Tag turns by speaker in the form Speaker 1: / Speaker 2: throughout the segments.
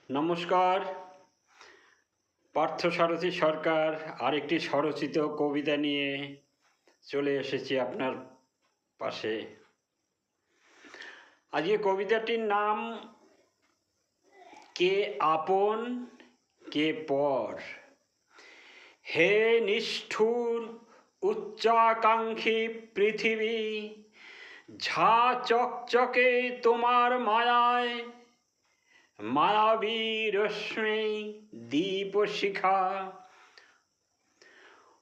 Speaker 1: নমস্কার। পার্থসারথী সরকার আরেকটি স্বরচিত কবিতা নিয়ে চলে এসেছি আপনার পাশে। আজকে কবিতাটির নাম কে আপন কে পর। হে নিষ্ঠুর উচ্চাকাঙ্ক্ষী পৃথিবী, ঝা চকচকে তোমার মায়ায়, মায়াবী রশ্মি দীপশিখা,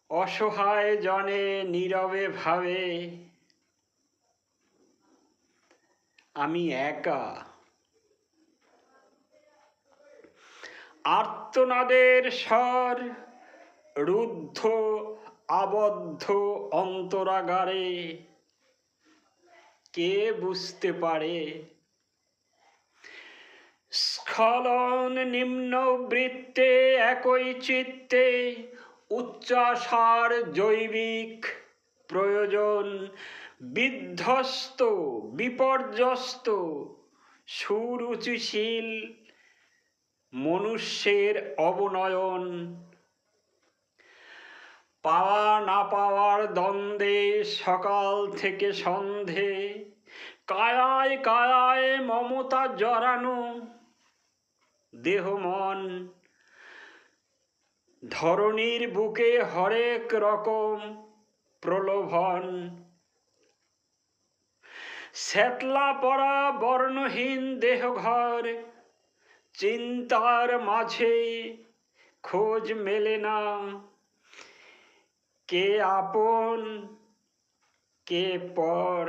Speaker 1: অসহায় জনে নীরবে ভাবে আমি একা। আর্তনাদের স্বর রুদ্ধ আবদ্ধ অন্তরাগারে, কে বুঝতে পারে? স্খলন নিম্নবৃত্তে একই চিত্তে, উচ্চাসার জৈবিক প্রয়োজন, বিধ্বস্ত বিপর্যস্ত সুরুচিশীল মনুষ্যের অবনয়ন, পাওয়া না পাওয়ার দ্বন্দ্বে সকাল থেকে সন্ধে, কায়ায় কায়ায় মমতা জড়ানো দেহ মন, ধরণীর বুকে হরেক রকম প্রলোভন, শ্যাতলা পড়া বর্ণহীন দেহঘর, চিন্তার মাঝে খোঁজ মেলে না কে আপন কে পর।